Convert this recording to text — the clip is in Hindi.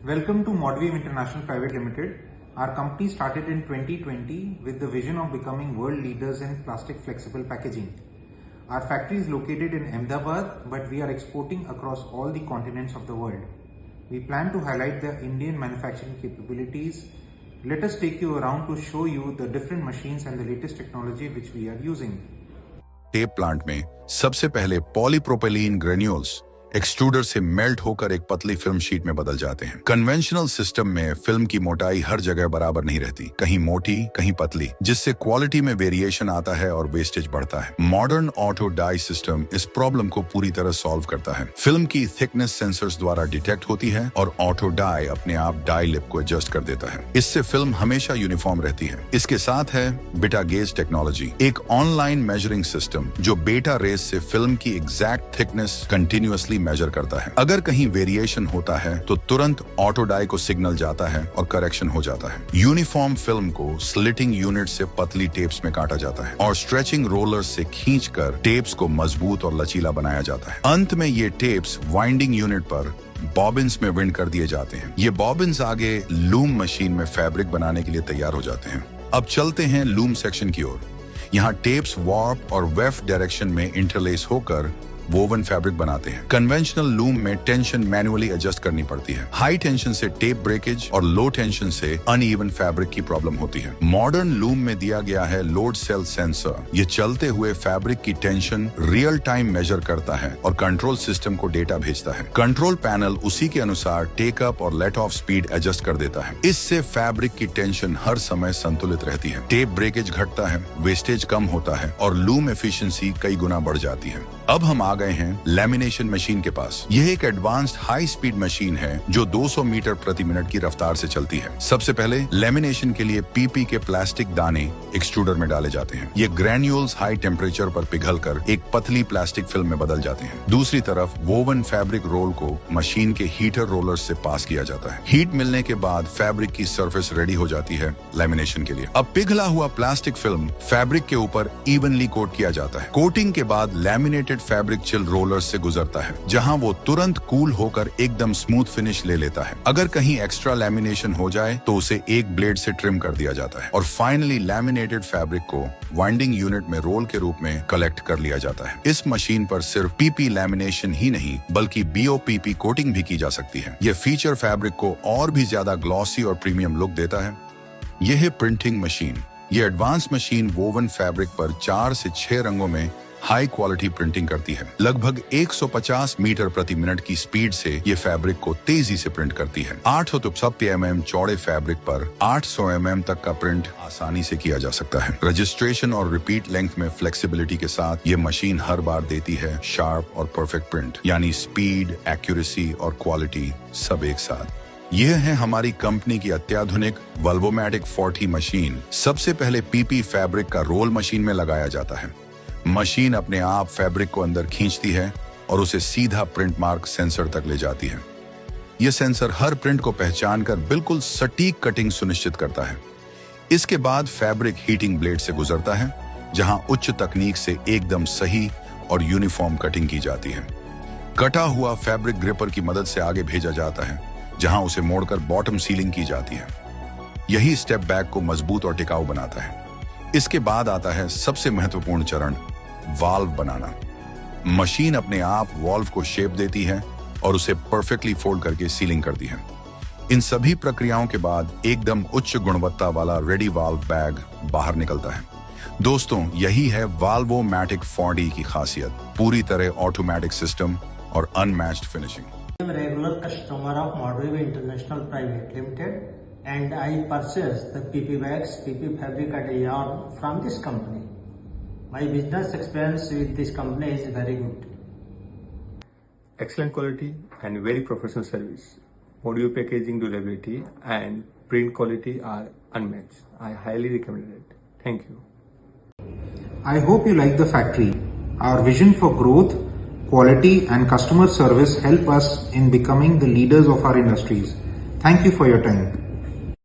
Welcome to Modweave International Private Limited. Our company started in 2020 with the vision of becoming world leaders in plastic flexible packaging. Our factory is located in Ahmedabad, but we are exporting across all the continents of the world. We plan to highlight the Indian manufacturing capabilities. Let us take you around to show you the different machines and the latest technology which we are using. Tape plant में सबसे पहले पॉलीप्रोपिलीन ग्रेन्यूल्स एक्सट्रूडर से मेल्ट होकर एक पतली फिल्म शीट में बदल जाते हैं। कन्वेंशनल सिस्टम में फिल्म की मोटाई हर जगह बराबर नहीं रहती, कहीं मोटी कहीं पतली, जिससे क्वालिटी में वेरिएशन आता है और वेस्टेज बढ़ता है। मॉडर्न ऑटो डाई सिस्टम इस प्रॉब्लम को पूरी तरह सॉल्व करता है। फिल्म की थिकनेस सेंसर्स द्वारा डिटेक्ट होती है और ऑटो डाई अपने आप डाई लिप को एडजस्ट कर देता है। इससे फिल्म हमेशा यूनिफॉर्म रहती है। इसके साथ है बेटा गेज टेक्नोलॉजी, एक ऑनलाइन मेजरिंग सिस्टम जो बेटा रेस से फिल्म की एग्जैक्ट थिकनेस कंटिन्यूअसली मेजर करता है। अगर कहीं वेरिएशन होता है तो तुरंत ऑटो डाई को सिग्नल जाता है और करेक्शन हो जाता है। यूनिफॉर्म फिल्म को स्लिटिंग यूनिट से पतली टेप्स में काटा जाता है और स्ट्रेचिंग रोलर से खींचकर टेप्स को मजबूत और लचीला बनाया जाता है। अंत में ये टेप्स वाइंडिंग यूनिट पर बॉबिन्स में विंड कर दिए जाते हैं। ये बॉबिन्स आगे लूम मशीन में फैब्रिक बनाने के लिए तैयार हो जाते हैं। अब चलते हैं लूम सेक्शन की ओर। यहाँ टेप्स वार्प और वेफ्ट डायरेक्शन में इंटरलेस होकर वोवन फैब्रिक बनाते हैं। कन्वेंशनल लूम में टेंशन मैन्युअली एडजस्ट करनी पड़ती है। हाई टेंशन से टेप ब्रेकेज और लो टेंशन से अनइवन फैब्रिक की प्रॉब्लम होती है। मॉडर्न लूम में दिया गया है लोड सेल सेंसर। ये चलते हुए फैब्रिक की टेंशन रियल टाइम मेजर करता है और कंट्रोल सिस्टम को डेटा भेजता है। कंट्रोल पैनल उसी के अनुसार टेक अप और लेट ऑफ स्पीड एडजस्ट कर देता है। इससे फैब्रिक की टेंशन हर समय संतुलित रहती है। टेप ब्रेकेज घटता है, वेस्टेज कम होता है और लूम एफिशिएंसी कई गुना बढ़ जाती है। अब हम आ गए हैं लैमिनेशन मशीन के पास। यह एक एडवांस्ड हाई स्पीड मशीन है जो 200 मीटर प्रति मिनट की रफ्तार से चलती है। सबसे पहले लैमिनेशन के लिए पीपी के प्लास्टिक दाने एक्सट्रूडर में डाले जाते हैं। ये ग्रैन्यूल्स हाई टेम्परेचर पर पिघलकर एक पतली प्लास्टिक फिल्म में बदल जाते हैं। दूसरी तरफ वोवन फैब्रिक रोल को मशीन के हीटर रोलर से पास किया जाता है। हीट मिलने के बाद फैब्रिक की सरफेस रेडी हो जाती है लैमिनेशन के लिए। अब पिघला हुआ प्लास्टिक फिल्म फैब्रिक के ऊपर इवनली कोट किया जाता है। कोटिंग के बाद लैमिनेटेड फैब्रिक चिल रोलर से गुजरता है, जहां वो तुरंत कूल होकर एकदम स्मूथ फिनिश ले लेता है। अगर कहीं एक्स्ट्रा लैमिनेशन हो जाए तो उसे एक ब्लेड से ट्रिम कर दिया जाता है और फाइनली लैमिनेटेड फैब्रिक को वाइंडिंग यूनिट में रोल के रूप में कलेक्ट कर लिया जाता है। इस मशीन पर सिर्फ पीपी लैमिनेशन ही नहीं बल्कि बीओपीपी कोटिंग भी की जा सकती है। यह फीचर फैब्रिक को और भी ज्यादा ग्लॉसी और प्रीमियम लुक देता है। यह है प्रिंटिंग मशीन। यह एडवांस मशीन वोवन फैब्रिक पर 4 से 6 रंगों में हाई क्वालिटी प्रिंटिंग करती है। लगभग 150 मीटर प्रति मिनट की स्पीड से ये फैब्रिक को तेजी से प्रिंट करती है। 870 mm चौड़े फैब्रिक पर 800 mm तक का प्रिंट आसानी से किया जा सकता है। रजिस्ट्रेशन और रिपीट लेंथ में फ्लेक्सिबिलिटी के साथ ये मशीन हर बार देती है शार्प और परफेक्ट प्रिंट, यानी स्पीड, एक्यूरेसी और क्वालिटी सब एक साथ। यह है हमारी कंपनी की अत्याधुनिक वल्वोमैटिक 40 मशीन। सबसे पहले पीपी फैब्रिक का रोल मशीन में लगाया जाता है। मशीन अपने आप फैब्रिक को अंदर खींचती है और उसे सीधा प्रिंट मार्क सेंसर तक ले जाती है। यह सेंसर हर प्रिंट को पहचानकर बिल्कुल सटीक कटिंग सुनिश्चित करता है। इसके बाद फैब्रिक हीटिंग ब्लेड से गुजरता है, जहां उच्च तकनीक से एकदम सही और यूनिफॉर्म कटिंग की जाती है। कटा हुआ फैब्रिक ग्रिपर की मदद से आगे भेजा जाता है, जहां उसे मोड़कर बॉटम सीलिंग की जाती है। यही स्टेप बैक को मजबूत और टिकाऊ बनाता है। इसके बाद आता है सबसे महत्वपूर्ण चरण, वाल्व बनाना। मशीन अपने आप वाल्व को शेप देती है और उसे परफेक्टली फोल्ड करके सीलिंग करती है। इन सभी प्रक्रियाओं के बाद एकदम उच्च गुणवत्ता वाला रेडी वाल्व बैग बाहर निकलता है। दोस्तों, यही है वल्वोमैटिक 40 की खासियत, पूरी तरह ऑटोमेटिक सिस्टम और unmatched finishing. Regular customer of Modweave International Private Limited, and I purchased the PP bags, PP fabric and yarn from this company. My business experience with this company is very good. Excellent quality and very professional service. Module packaging durability and print quality are unmatched. I highly recommend it. Thank you. I hope you like the factory. Our vision for growth, quality and customer service help us in becoming the leaders of our industries. Thank you for your time.